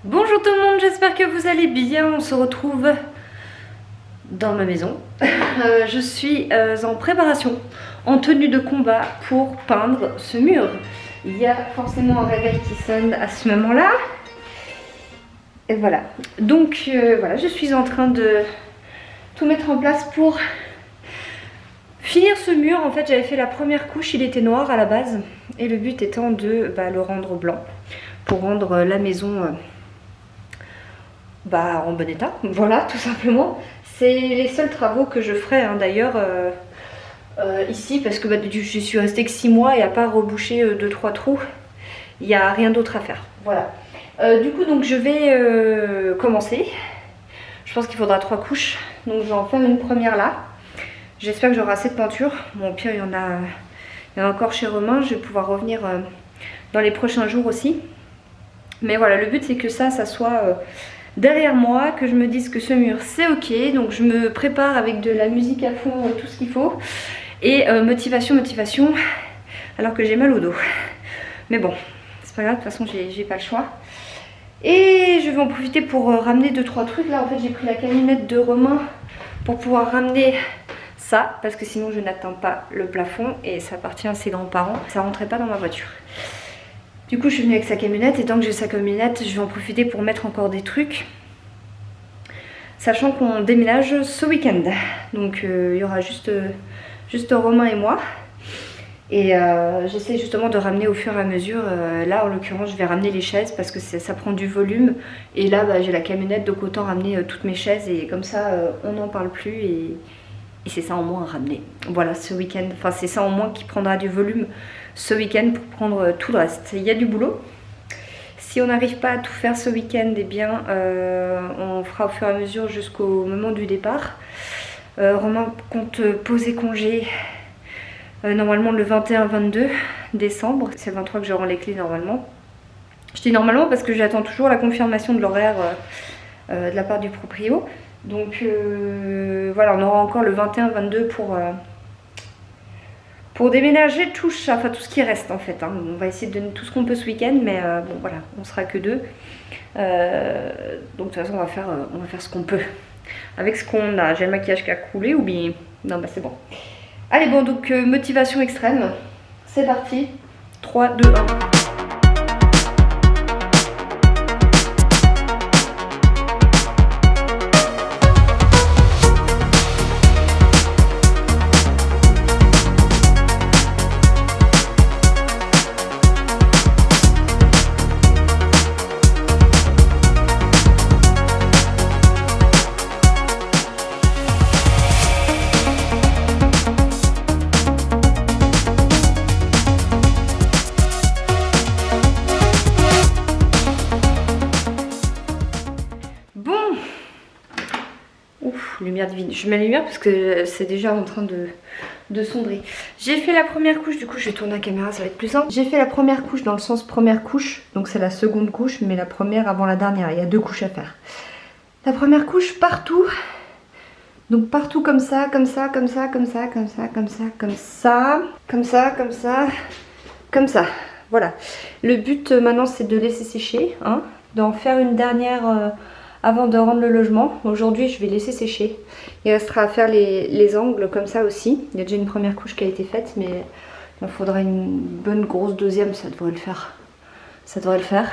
Bonjour tout le monde, j'espère que vous allez bien. On se retrouve dans ma maison. Je suis en préparation, en tenue de combat pour peindre ce mur. Il y a forcément un réveil qui sonne à ce moment-là. Et voilà. Donc voilà, je suis en train de tout mettre en place pour finir ce mur. En fait, j'avais fait la première couche, il était noir à la base. Et le but étant de le rendre blanc pour rendre la maison en bon état. Voilà, tout simplement. C'est les seuls travaux que je ferai d'ailleurs ici parce que je suis restée que 6 mois et à part reboucher 2-3 trous, il n'y a rien d'autre à faire. Voilà. Du coup, donc je vais commencer. Je pense qu'il faudra 3 couches. Donc je vais en faire une première là. J'espère que j'aurai assez de peinture. Bon, au pire, il y en a encore chez Romain. Je vais pouvoir revenir dans les prochains jours aussi. Mais voilà, le but c'est que ça soit derrière moi, que je me dise que ce mur c'est ok. Donc je me prépare avec de la musique à fond, tout ce qu'il faut. Et motivation, alors que j'ai mal au dos. Mais bon, c'est pas grave, de toute façon j'ai pas le choix. Et je vais en profiter pour ramener 2-3 trucs. Là en fait j'ai pris la camionnette de Romain pour pouvoir ramener ça, parce que sinon je n'atteins pas le plafond et ça appartient à ses grands-parents. Ça rentrait pas dans ma voiture. Du coup je suis venue avec sa camionnette et tant que j'ai sa camionnette je vais en profiter pour mettre encore des trucs. Sachant qu'on déménage ce week-end. Donc il y aura juste Romain et moi. Et j'essaie justement de ramener au fur et à mesure. Là en l'occurrence je vais ramener les chaises parce que ça prend du volume. Et là j'ai la camionnette donc autant ramener toutes mes chaises et comme ça on n'en parle plus et c'est ça en moins à ramener. Voilà, ce week-end, enfin c'est ça en moins qui prendra du volume ce week-end pour prendre tout le reste. Il y a du boulot. Si on n'arrive pas à tout faire ce week-end, eh bien on fera au fur et à mesure jusqu'au moment du départ. Romain compte poser congé normalement le 21-22 décembre. C'est le 23 que je rends les clés normalement. Je dis normalement parce que j'attends toujours la confirmation de l'horaire de la part du proprio. Donc voilà, on aura encore le 21-22 pour déménager tout ça, enfin tout ce qui reste en fait. On va essayer de donner tout ce qu'on peut ce week-end, mais bon voilà, on sera que 2. Donc de toute façon on va faire ce qu'on peut avec ce qu'on a. J'ai le maquillage qui a coulé ou bien... Non bah c'est bon. Allez bon, donc motivation extrême. C'est parti. 3, 2, 1. Lumière divine. Je mets la lumière parce que c'est déjà en train de sombrer. J'ai fait la première couche, du coup je vais tourner la caméra, ça va être plus simple. J'ai fait la première couche dans le sens première couche, donc c'est la seconde couche, mais la première avant la dernière. Il y a 2 couches à faire. La première couche partout. Donc partout comme ça, comme ça, comme ça, comme ça, comme ça, comme ça, comme ça, comme ça, comme ça, comme ça. Voilà. Le but maintenant c'est de laisser sécher, d'en faire une dernière... avant de rendre le logement. Aujourd'hui je vais laisser sécher. Il restera à faire les angles comme ça aussi. Il y a déjà une première couche qui a été faite, mais il en faudra une bonne grosse deuxième, ça devrait le faire. Ça devrait le faire.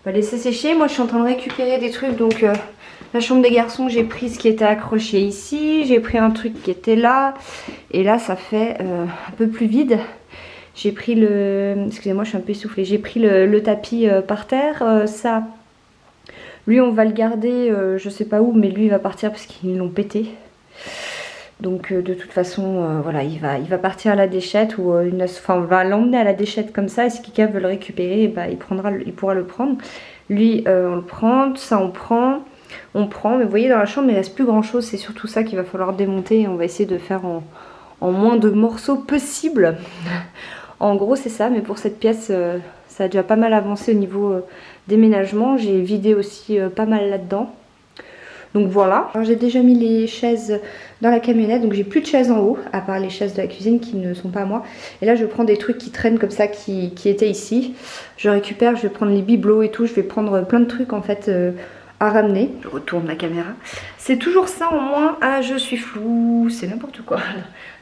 On va laisser sécher. Moi je suis en train de récupérer des trucs. Donc la chambre des garçons, j'ai pris ce qui était accroché ici. J'ai pris un truc qui était là. Et là ça fait un peu plus vide. J'ai pris le... Excusez-moi, je suis un peu essoufflée. J'ai pris le tapis par terre. Ça... Lui on va le garder, je sais pas où, mais lui il va partir parce qu'ils l'ont pété. Donc de toute façon, voilà, il va partir à la déchette ou on va l'emmener à la déchette comme ça. Et si quelqu'un veut le récupérer, il pourra le prendre. Lui on le prend, ça on prend. Mais vous voyez dans la chambre il reste plus grand chose. C'est surtout ça qu'il va falloir démonter. On va essayer de faire en moins de morceaux possible. En gros c'est ça, mais pour cette pièce ça a déjà pas mal avancé au niveau déménagement. J'ai vidé aussi pas mal là-dedans. Donc voilà. J'ai déjà mis les chaises dans la camionnette, donc j'ai plus de chaises en haut, à part les chaises de la cuisine qui ne sont pas à moi. Et là je prends des trucs qui traînent comme ça, qui étaient ici. Je récupère, je vais prendre les bibelots et tout, je vais prendre plein de trucs en fait à ramener. Je retourne la caméra. C'est toujours ça en moins. Ah, je suis floue, c'est n'importe quoi.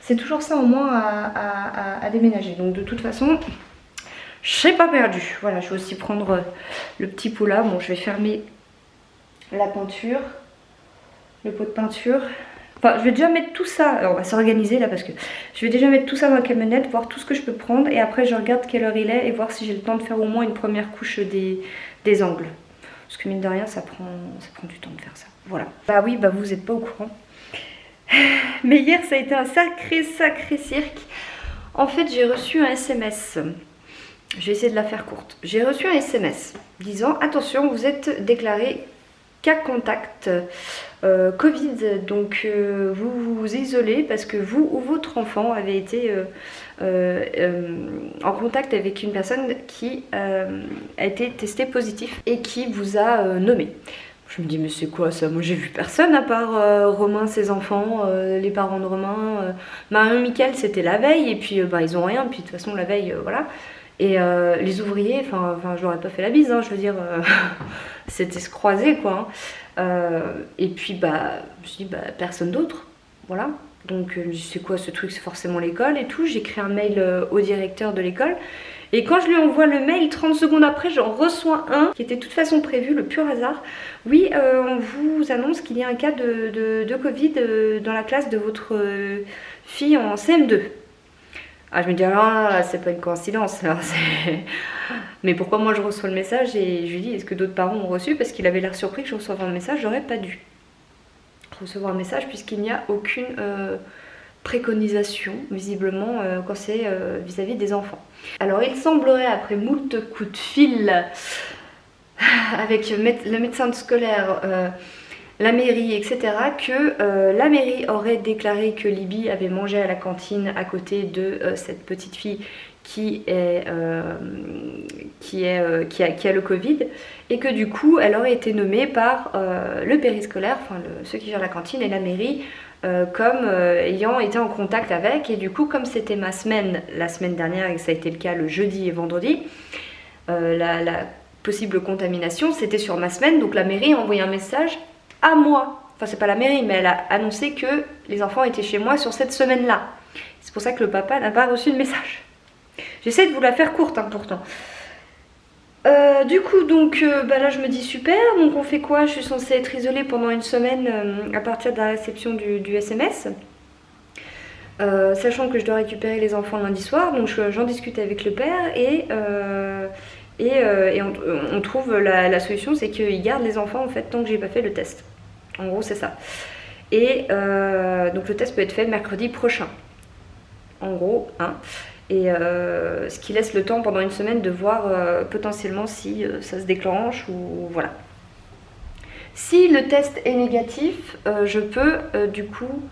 C'est toujours ça en moins à déménager. Donc de toute façon, je serai pas perdue. Voilà, je vais aussi prendre le petit pot là. Bon, je vais fermer la peinture, le pot de peinture. Enfin, je vais déjà mettre tout ça. Alors, on va s'organiser là parce que je vais déjà mettre tout ça dans la camionnette, voir tout ce que je peux prendre. Et après, je regarde quelle heure il est et voir si j'ai le temps de faire au moins une première couche des angles. Parce que mine de rien, ça prend du temps de faire ça. Voilà. Bah oui, bah vous n'êtes pas au courant. Mais hier, ça a été un sacré cirque. En fait, j'ai reçu un SMS. Je vais essayer de la faire courte. J'ai reçu un SMS disant « Attention, vous êtes déclaré cas contact Covid. Donc, vous vous isolez parce que vous ou votre enfant avez été en contact avec une personne qui a été testée positif et qui vous a nommé. » Je me dis mais c'est quoi ça? Moi j'ai vu personne à part Romain, ses enfants, les parents de Romain, Marion, Mickaël c'était la veille et puis bah, ils ont rien, puis de toute façon la veille voilà. Et les ouvriers, enfin je leur ai pas fait la bise, hein, je veux dire, c'était se croiser quoi. Hein. Et puis bah je me suis dit bah personne d'autre, voilà. Donc je me dis c'est quoi ce truc, c'est forcément l'école et tout. J'écris un mail au directeur de l'école. Et quand je lui envoie le mail, 30 secondes après, j'en reçois un qui était de toute façon prévu, le pur hasard. Oui, on vous annonce qu'il y a un cas de Covid dans la classe de votre fille en CM2. Ah, je me dis, ah, c'est pas une coïncidence. Alors, mais pourquoi moi je reçois le message? Et je lui dis, est-ce que d'autres parents ont reçu? Parce qu'il avait l'air surpris que je reçoive un message, j'aurais pas dû recevoir un message puisqu'il n'y a aucune préconisation visiblement quand c'est vis-à-vis des enfants. Alors il semblerait après moult coups de fil avec le médecin scolaire, la mairie, etc. que la mairie aurait déclaré que Libby avait mangé à la cantine à côté de cette petite fille qui a le Covid et que du coup elle aurait été nommée par le périscolaire, enfin ceux qui gèrent la cantine et la mairie comme ayant été en contact avec. Et du coup comme c'était ma semaine la semaine dernière et que ça a été le cas le jeudi et vendredi, la possible contamination c'était sur ma semaine, donc la mairie a envoyé un message à moi, enfin c'est pas la mairie mais elle a annoncé que les enfants étaient chez moi sur cette semaine là. C'est pour ça que le papa n'a pas reçu de message. J'essaie de vous la faire courte hein, pourtant. Du coup donc bah là je me dis super, donc on fait quoi? Je suis censée être isolée pendant une semaine à partir de la réception du SMS. Sachant que je dois récupérer les enfants lundi soir, donc j'en discute avec le père et on trouve la solution, c'est qu'il garde les enfants en fait tant que j'ai pas fait le test. En gros c'est ça. Et donc le test peut être fait mercredi prochain. En gros, hein. Et ce qui laisse le temps pendant une semaine de voir potentiellement si ça se déclenche ou voilà. Si le test est négatif, je peux du coup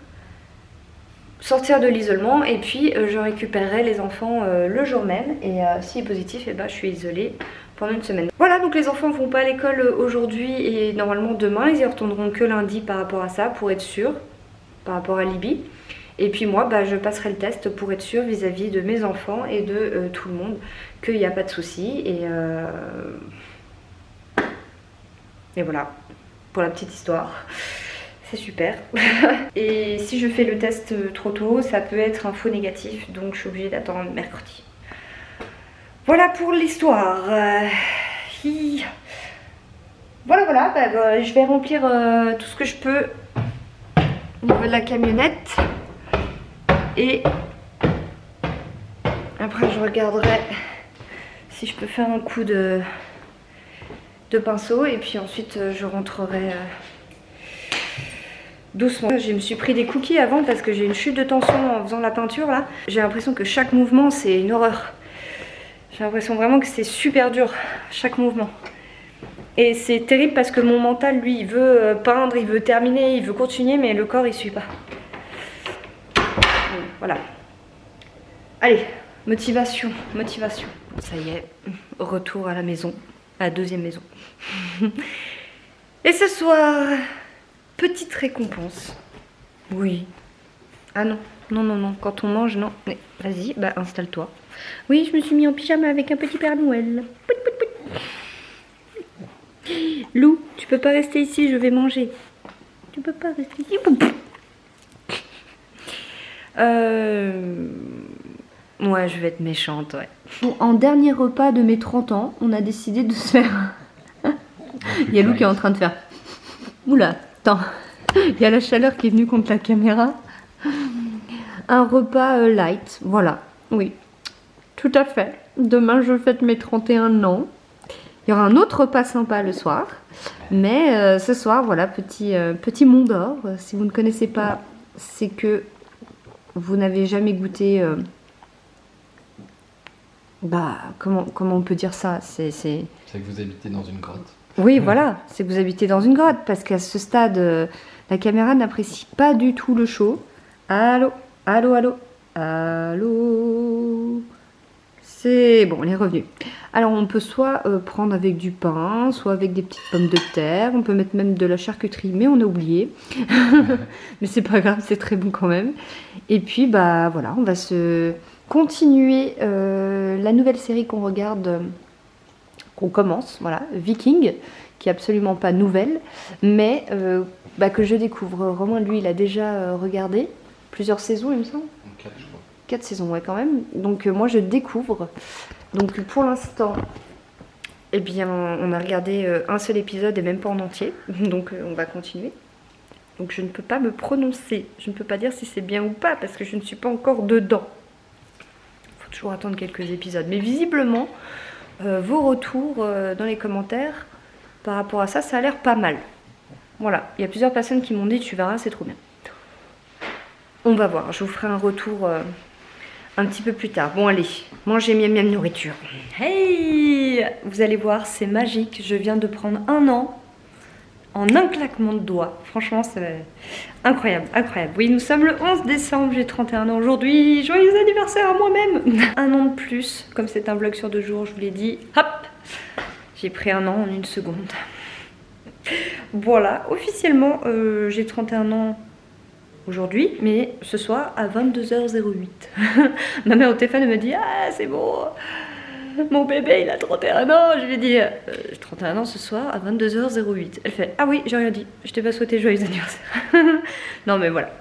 sortir de l'isolement et puis je récupérerai les enfants le jour même et s'il est positif, et ben, je suis isolée pendant une semaine. Voilà, donc les enfants vont pas à l'école aujourd'hui et normalement demain, ils y retourneront que lundi par rapport à ça pour être sûr, par rapport à Libby. Et puis moi, bah, je passerai le test pour être sûre vis-à-vis de mes enfants et de tout le monde qu'il n'y a pas de souci. Et voilà, pour la petite histoire. C'est super. Et si je fais le test trop tôt, ça peut être un faux négatif. Donc je suis obligée d'attendre mercredi. Voilà pour l'histoire. Voilà, bah, je vais remplir tout ce que je peux au niveau de la camionnette. Et après je regarderai si je peux faire un coup de pinceau et puis ensuite je rentrerai doucement. Je me suis pris des cookies avant parce que j'ai une chute de tension en faisant la peinture là. J'ai l'impression que chaque mouvement c'est une horreur. J'ai l'impression vraiment que c'est super dur chaque mouvement. Et c'est terrible parce que mon mental lui il veut peindre, il veut terminer, il veut continuer mais le corps il suit pas. Voilà. Allez, motivation. Ça y est, retour à la maison, à la deuxième maison. Et ce soir, Petite récompense. Oui. Ah non, non, non, non. Quand on mange, non. Mais vas-y, bah installe-toi. Oui, je me suis mis en pyjama avec un petit Père Noël. Pout, pout, pout. Lou, tu peux pas rester ici, je vais manger. Tu peux pas rester ici. Ouais, je vais être méchante, ouais. Bon, en dernier repas de mes 30 ans, on a décidé de se faire... Il y a Lou qui est en train de faire... Oula, attends. Il y a la chaleur qui est venue contre la caméra. Un repas light, voilà. Oui, tout à fait. Demain, je fête mes 31 ans. Il y aura un autre repas sympa le soir. Mais ce soir, voilà, petit Mont d'Or. Si vous ne connaissez pas, c'est que vous n'avez jamais goûté... comment on peut dire ça? C'est que vous habitez dans une grotte. Oui, voilà, c'est que vous habitez dans une grotte. Parce qu'à ce stade, la caméra n'apprécie pas du tout le chaud. Allô, allô, allô, allô. C'est bon, elle est revenue. Alors, on peut soit prendre avec du pain, soit avec des petites pommes de terre. On peut mettre même de la charcuterie, mais on a oublié. Mais c'est pas grave, c'est très bon quand même. Et puis, bah voilà, on va se continuer la nouvelle série qu'on regarde, qu'on commence, voilà, Viking, qui est absolument pas nouvelle, mais que je découvre. Romain, lui, il a déjà regardé plusieurs saisons, il me semble. 4, je crois. 4 saisons, ouais, quand même. Donc moi, je découvre. Donc pour l'instant, eh bien, on a regardé un seul épisode et même pas en entier. Donc on va continuer. Donc je ne peux pas me prononcer. Je ne peux pas dire si c'est bien ou pas parce que je ne suis pas encore dedans. Il faut toujours attendre quelques épisodes. Mais visiblement, vos retours dans les commentaires par rapport à ça, ça a l'air pas mal. Voilà, il y a plusieurs personnes qui m'ont dit tu verras, c'est trop bien. On va voir, je vous ferai un retour un petit peu plus tard. Bon allez, mangez miam miam nourriture. Hey, vous allez voir, c'est magique. Je viens de prendre 1 an en un claquement de doigts. Franchement, c'est incroyable, incroyable. Oui, nous sommes le 11 décembre, j'ai 31 ans aujourd'hui. Joyeux anniversaire à moi-même. 1 an de plus, comme c'est un vlog sur 2 jours, je vous l'ai dit. Hop, j'ai pris 1 an en 1 seconde. Voilà, officiellement, j'ai 31 ans aujourd'hui, mais ce soir à 22h08. Ma mère au téléphone elle me dit ah c'est bon, mon bébé il a 31 ans. Je lui ai dit 31 ans ce soir à 22h08. Elle fait ah oui j'ai rien dit, je t'ai pas souhaité joyeux anniversaire. Non mais voilà,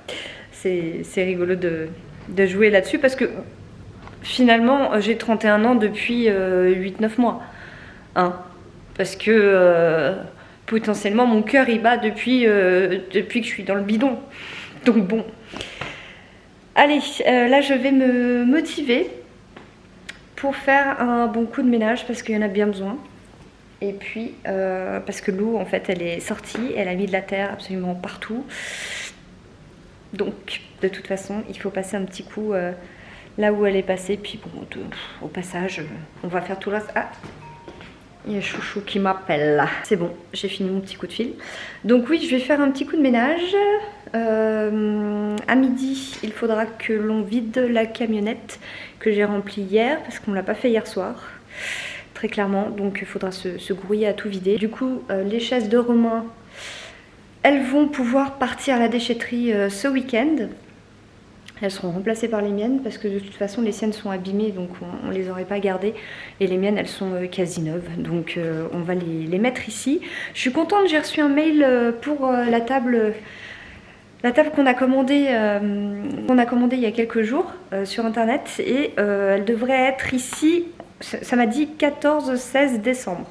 c'est rigolo de jouer là-dessus parce que finalement j'ai 31 ans depuis 8-9 mois, hein, parce que potentiellement mon cœur il bat depuis que je suis dans le bidon. Donc bon, allez, là je vais me motiver pour faire un bon coup de ménage parce qu'il y en a bien besoin. Et puis, parce que Lou, en fait, elle est sortie, elle a mis de la terre absolument partout. Donc, de toute façon, il faut passer un petit coup là où elle est passée. Puis bon, au passage, on va faire tout le reste. Ah, il y a Chouchou qui m'appelle là. C'est bon, j'ai fini mon petit coup de fil. Donc oui, je vais faire un petit coup de ménage. À midi, il faudra que l'on vide la camionnette que j'ai remplie hier parce qu'on ne l'a pas fait hier soir, très clairement. Donc il faudra se grouiller à tout vider. Du coup, les chaises de Romain, elles vont pouvoir partir à la déchetterie ce week-end. Elles seront remplacées par les miennes parce que de toute façon les siennes sont abîmées, donc on les aurait pas gardées. Et les miennes elles sont quasi neuves, donc on va les mettre ici. Je suis contente, j'ai reçu un mail pour la table qu'on a commandée il y a quelques jours sur internet. Et elle devrait être ici, ça m'a dit 14-16 décembre.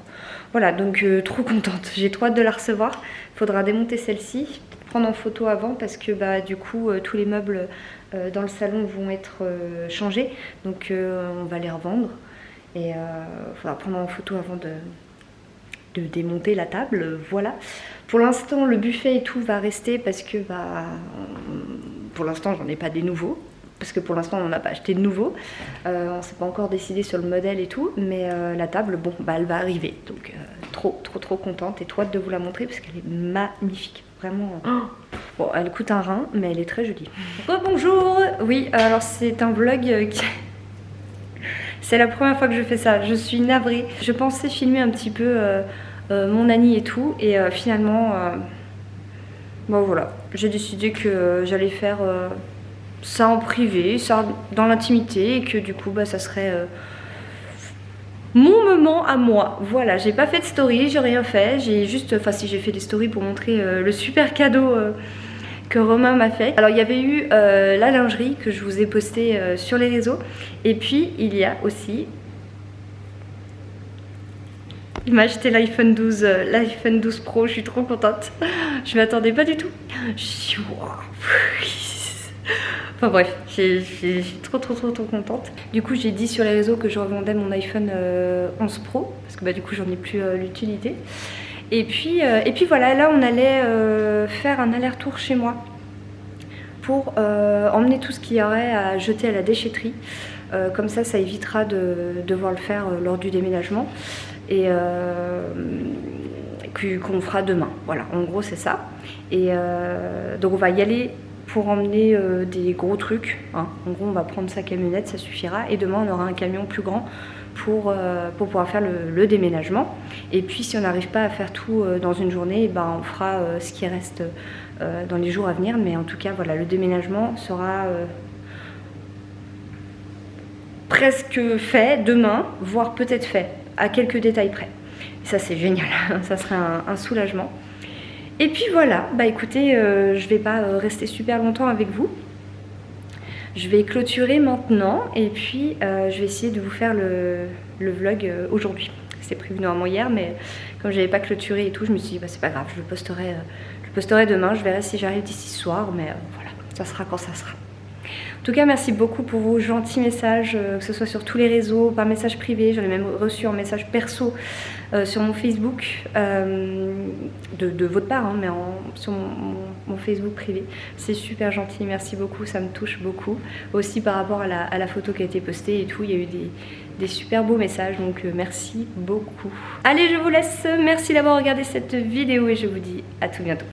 Voilà, donc trop contente, j'ai trop hâte de la recevoir. Il faudra démonter celle-ci, prendre en photo avant parce que bah, du coup tous les meubles dans le salon vont être changés, donc on va les revendre et il faudra prendre en photo avant de démonter la table. Voilà, pour l'instant le buffet et tout va rester parce que bah, pour l'instant j'en ai pas des nouveaux parce que pour l'instant on n'a pas acheté de nouveaux, on s'est pas encore décidé sur le modèle et tout, mais la table bon bah elle va arriver, donc trop contente et trop hâte de vous la montrer parce qu'elle est magnifique, vraiment. Bon, elle coûte un rein, mais elle est très jolie. Bonjour. Oui, alors c'est un vlog qui... C'est la première fois que je fais ça, je suis navrée. Je pensais filmer un petit peu mon Annie et tout, et finalement Bon voilà, j'ai décidé que j'allais faire ça en privé, ça dans l'intimité, et que du coup bah ça serait mon moment à moi. Voilà, j'ai pas fait de story, j'ai rien fait, j'ai juste, enfin si j'ai fait des stories pour montrer le super cadeau que Romain m'a fait. Alors il y avait eu la lingerie que je vous ai posté sur les réseaux, et puis il y a aussi, il m'a acheté l'iPhone 12, l'iPhone 12 Pro, je suis trop contente. Je m'attendais pas du tout. Je suis wow. Enfin bref, je suis trop contente. Du coup j'ai dit sur les réseaux que je revendais mon iPhone 11 Pro, parce que bah du coup j'en ai plus l'utilité. Et puis voilà, là on allait faire un aller-retour chez moi pour emmener tout ce qu'il y aurait à jeter à la déchetterie. Comme ça évitera de devoir le faire lors du déménagement. Et qu'on fera demain. Voilà, en gros c'est ça. Et donc on va y aller pour emmener des gros trucs, hein. En gros on va prendre sa camionnette, ça suffira, et demain on aura un camion plus grand pour pouvoir faire le déménagement. Et puis si on n'arrive pas à faire tout dans une journée, ben, on fera ce qui reste dans les jours à venir. Mais en tout cas voilà, le déménagement sera presque fait demain, voire peut-être fait, à quelques détails près. Et ça c'est génial, ça serait un soulagement. Et puis voilà, bah écoutez, je vais pas rester super longtemps avec vous. Je vais clôturer maintenant, et puis je vais essayer de vous faire le vlog aujourd'hui. C'était prévu normalement hier, mais comme j'avais pas clôturé et tout, je me suis dit bah c'est pas grave, je le posterai demain. Je verrai si j'arrive d'ici ce soir, mais voilà, ça sera quand ça sera. En tout cas, merci beaucoup pour vos gentils messages, que ce soit sur tous les réseaux, par message privé. J'en ai même reçu en message perso sur mon Facebook, de votre part, hein, mais sur mon Facebook privé. C'est super gentil, merci beaucoup, ça me touche beaucoup. Aussi par rapport à la photo qui a été postée et tout, il y a eu des super beaux messages, donc merci beaucoup. Allez, je vous laisse, merci d'avoir regardé cette vidéo et je vous dis à tout bientôt.